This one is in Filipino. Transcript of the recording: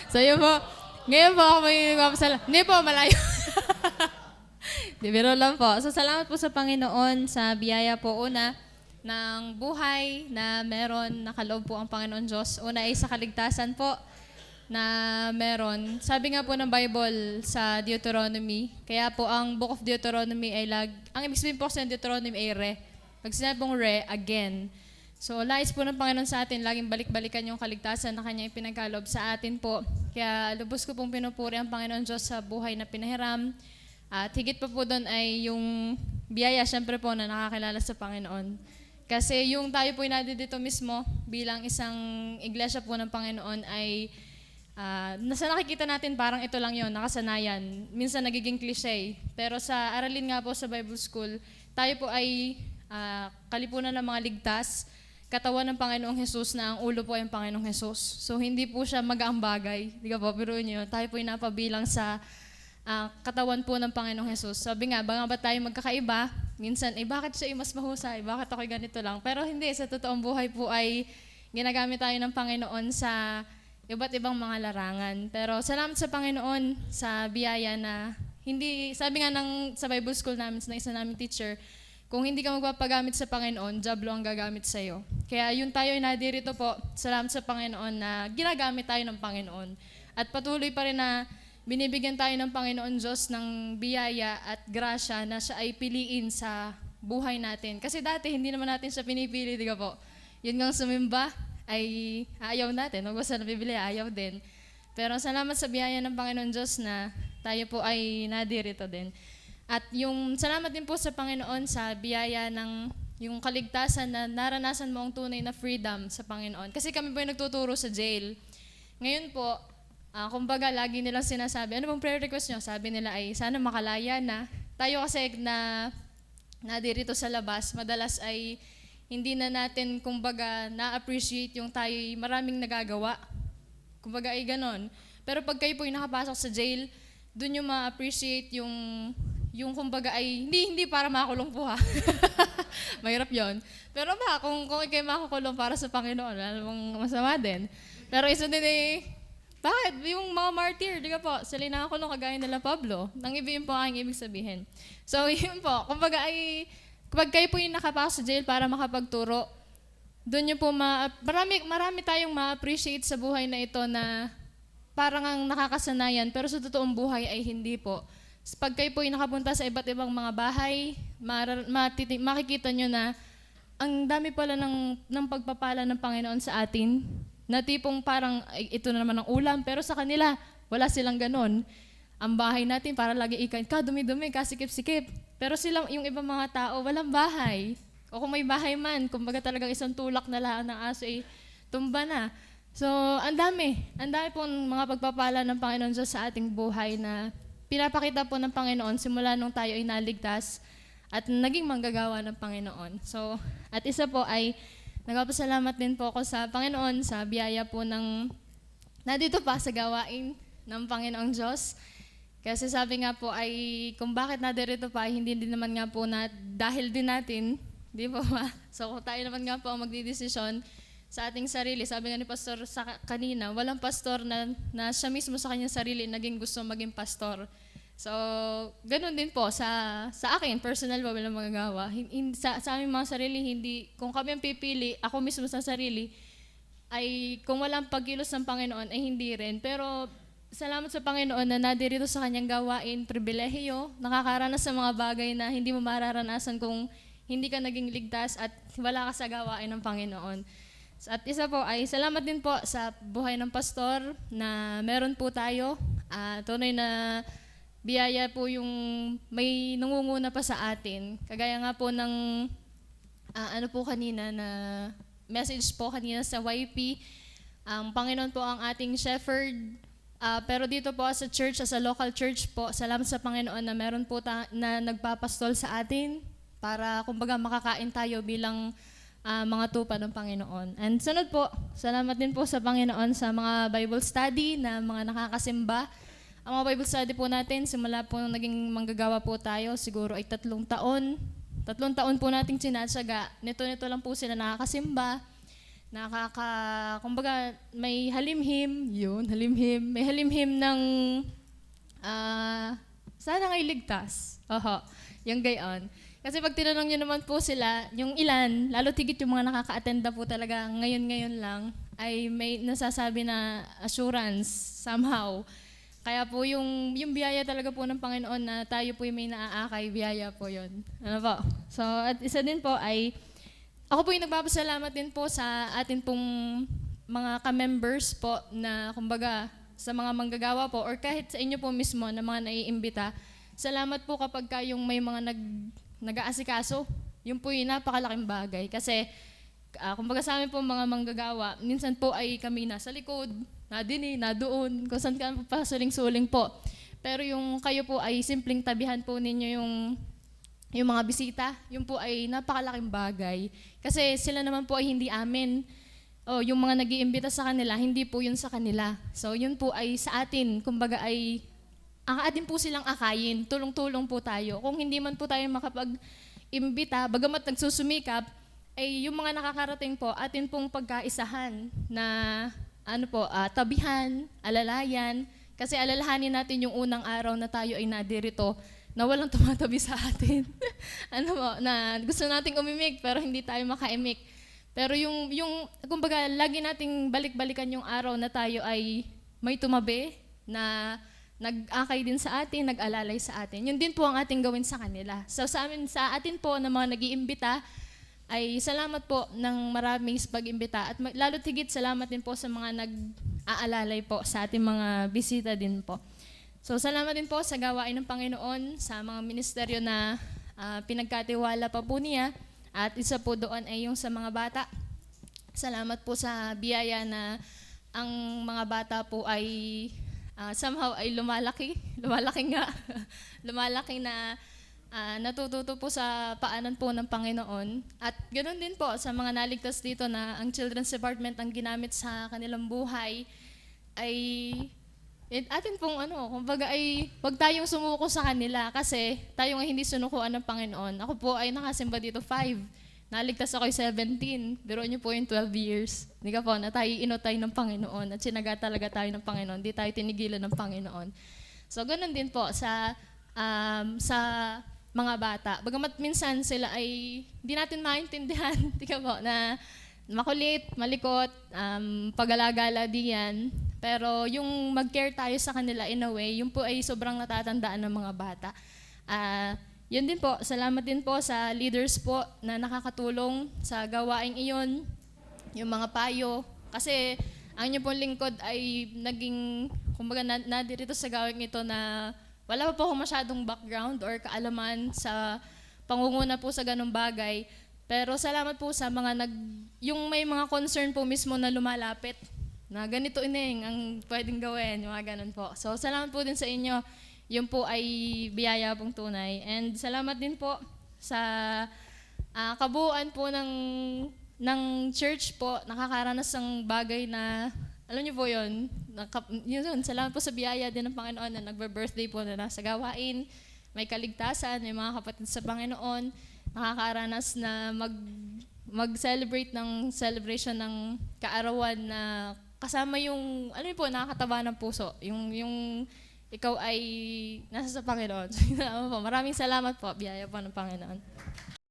So yun po. Ngayon po ako may nagpapasalamat. Hindi po, malayo. Di, biro lang po. So salamat po sa Panginoon sa biyaya po una ng buhay na meron nakaloob po ang Panginoon Diyos. Una ay sa kaligtasan po na meron. Sabi nga po ng Bible sa Deuteronomy, kaya po ang Book of Deuteronomy ay ang ibig sabihin po sa Deuteronomy ay re. Pag sinabi pong re, again. So, lais po ng Panginoon sa atin, laging balik-balikan yung kaligtasan na Kanya ipinagkaloob sa atin po. Kaya lubos ko pong pinupuri ang Panginoon Diyos sa buhay na pinahiram. At higit pa po doon ay yung biyaya, syempre po, na nakakilala sa Panginoon. Kasi yung tayo po dito mismo, bilang isang iglesia po ng Panginoon ay nasa nakikita natin parang ito lang yon, nakasanayan. Minsan nagiging cliche. Pero sa aralin nga po sa Bible School, tayo po ay kalipunan ng mga ligtas, katawan ng Panginoong Jesus na ang ulo po ay ang Panginoong Jesus. So hindi po siya magaang bagay. Di ka po, pero nyo, tayo po ay napabilang sa katawan po ng Panginoong Jesus. Sabi nga, ba tayo magkakaiba? Minsan, bakit siya mas mahusay? Bakit ako ganito lang? Pero hindi, sa totoong buhay po ay ginagamit tayo ng Panginoon sa iba't ibang mga larangan. Pero salamat sa Panginoon sa biyaya na hindi, sabi nga sa Bible School namin, sa isa naming teacher, kung hindi ka magpapagamit sa Panginoon, diablo ang gagamit sa iyo. Kaya yun tayo ay nadirito po, salamat sa Panginoon na ginagamit tayo ng Panginoon. At patuloy pa rin na binibigyan tayo ng Panginoon Diyos ng biyaya at grasya na siya ay piliin sa buhay natin. Kasi dati, hindi naman natin siya pinipili, di ka po? Yun ngang sumimba, ay ayaw natin. Magbasa na Biblia, ayaw din. Pero salamat sa biyaya ng Panginoon Diyos na tayo po ay nadirito din. At yung salamat din po sa Panginoon sa biyaya ng yung kaligtasan na naranasan mo ang tunay na freedom sa Panginoon. Kasi kami po yung nagtuturo sa jail. Ngayon po, kumbaga lagi nilang sinasabi, ano bang prayer request nyo? Sabi nila ay sana makalaya na. Tayo kasi na nadirito sa labas, madalas ay hindi na natin, kumbaga, na-appreciate yung tayo maraming nagagawa. Kumbaga ay ganon. Pero pag kayo po yung nakapasok sa jail, dun yung ma-appreciate yung kumbaga ay, hindi para makulong po ha. Mahirap yon. Pero kung kayo makukulong para sa Panginoon, alam masama din. Pero isa din bakit? Yung mga martyr, di ka po, sila nakakulong kagaya nila Pablo. Nang iba yung po ang ibig sabihin. So yun po, kumbaga ay, kapag kayo po yung nakapasok sa jail para makapagturo, doon yung po marami tayong ma-appreciate sa buhay na ito na parang ang nakakasanayan, pero sa totoong buhay ay hindi po. Pag kayo po yung nakapunta sa iba't ibang mga bahay, makikita nyo na ang dami pala ng pagpapala ng Panginoon sa atin, na tipong parang ito na naman ang ulam, pero sa kanila, wala silang ganon. Ang bahay natin para lagi dumi-dumi, kasikip-sikip. Pero yung ibang mga tao, walang bahay. O kung may bahay man, kumbaga talagang isang tulak na lang ng aso ay tumba na. So, ang dami pong mga pagpapala ng Panginoon Diyos sa ating buhay na pinapakita po ng Panginoon simula nung tayo ay naligtas at naging manggagawa ng Panginoon. So, at isa po ay nagpapasalamat din po ako sa Panginoon sa biyaya po nandito pa sa gawain ng Panginoong Diyos. Kasi sabi nga po ay kung bakit nadirito pa, hindi din naman nga po dahil din natin, di po ba? So kung tayo naman nga po ang magdidesisyon sa ating sarili, sabi nga ni Pastor kanina, walang pastor na siya mismo sa kanyang sarili naging gusto maging pastor. So, ganun din po sa akin, personal po walang magagawa. Sa aming mga sarili, kung kami ang pipili, ako mismo sa sarili, ay kung walang pagkilos ng Panginoon, ay hindi rin. Pero, salamat sa Panginoon na nadirito sa kanyang gawain, pribilehiyo, nakakaranas sa mga bagay na hindi mo mararanasan kung hindi ka naging ligtas at wala ka sa gawain ng Panginoon. At isa po ay salamat din po sa buhay ng pastor na meron po tayo. Tunay na biyaya po yung may nangunguna pa sa atin. Kagaya nga po ng ano po kanina na message po kanina sa YP. Ang Panginoon po ang ating shepherd. Pero dito po sa church, sa local church po, salamat sa Panginoon na meron po na nagpapastol sa atin para kumbaga makakain tayo bilang mga tupa ng Panginoon. And sunod po, salamat din po sa Panginoon sa mga Bible study na mga nakakasimba. Ang mga Bible study po natin, simula po naging manggagawa po tayo, siguro ay 3 taon. 3 taon po nating sinatsaga. Nito lang po sila nakakasimba. kumbaga, may halimhim, yun, halimhim, may halimhim ng, sana kayo ligtas. Oho, yung gayon. Kasi pag tinanong nyo naman po sila, yung ilan, lalo tigit yung mga nakaka-attenda po talaga ngayon-ngayon lang, ay may nasasabi na assurance somehow. Kaya po yung biyaya talaga po ng Panginoon na tayo po yung may naaakay, biyaya po yun. Ano po? So, at isa din po ay, ako po yung nagpapasalamat din po sa atin pong mga ka-members po na kumbaga sa mga manggagawa po or kahit sa inyo po mismo na mga naiimbita. Salamat po kapag kayong may mga nag-aasikaso. Yun po yung napakalaking bagay. Kasi kumbaga sa amin po mga manggagawa, minsan po ay kami nasa likod, nadoon, kung saan ka pa suling-suling po. Pero yung kayo po ay simpleng tabihan po ninyo yung mga bisita, yun po ay napakalaking bagay. Kasi sila naman po ay hindi amin. Yung mga nag-iimbita sa kanila, hindi po yun sa kanila. So yun po ay sa atin, kumbaga ay ang atin po silang akayin, tulong-tulong po tayo. Kung hindi man po tayo makapag-imbita, bagamat nagsusumikap, ay yung mga nakakarating po, atin pong pagkaisahan na tabihan, alalayan, kasi alalahanin natin yung unang araw na tayo ay nadirito na walang tumatabi sa atin. Na gusto nating umimik pero hindi tayo makaimik. Pero yung kumbaga, lagi nating balik-balikan yung araw na tayo ay may tumabi na nag-akay din sa atin, nag-alalay sa atin. Yun din po ang ating gawin sa kanila. So sa atin po na mga nag-iimbita, ay salamat po ng maraming pag-imbita at lalo't higit salamat din po sa mga nag-aalalay po sa ating mga bisita din po. So salamat din po sa gawain ng Panginoon sa mga ministeryo na pinagkatiwala pa po niya at isa po doon ay yung sa mga bata. Salamat po sa biyaya na ang mga bata po ay somehow ay lumalaki nga, lumalaki na natututo po sa paanan po ng Panginoon. At ganoon din po sa mga naligtas dito na ang Children's Department ang ginamit sa kanilang buhay ay atin pong kumbaga ay wag tayong sumuko sa kanila kasi tayo nga hindi sunukuan ng Panginoon. Ako po ay nakasimba dito 5. Naligtas ako 17. Biro niyo po yung 12 years. Hindi ka po, na tayo inotay ng Panginoon at sinaga talaga tayo ng Panginoon. Hindi tayo tinigilan ng Panginoon. So, ganun din po sa mga bata. Bagamat minsan sila ay hindi natin maintindihan, di ka po, na makulit, malikot, pag-alagala diyan. Pero yung mag-care tayo sa kanila in a way, yun po ay sobrang natatandaan ng mga bata. Yun din po, salamat din po sa leaders po na nakakatulong sa gawaing iyon, yung mga payo. Kasi ang inyo pong lingkod ay naging, kumbaga nadirito sa gawing ito na wala pa po akong masyadong background or kaalaman sa pangunguna po sa ganung bagay. Pero salamat po sa mga yung may mga concern po mismo na lumalapit na ganito ining ang pwedeng gawin, yung mga ganun po. So salamat po din sa inyo. Yun po ay biyaya pong tunay. And salamat din po sa kabuuan po ng church po. Nakakaranas ng bagay na, alam niyo po yun, yun, salamat po sa biyaya din ng Panginoon na nagbe-birthday po na nasa gawain. May kaligtasan, may mga kapatid sa Panginoon. Nakakaranas na mag-celebrate ng celebration ng kaarawan na kasama yung, ano yun po, nakakataba ng puso. Yung ikaw ay nasa sa Panginoon. Maraming salamat po, biyaya po ng Panginoon.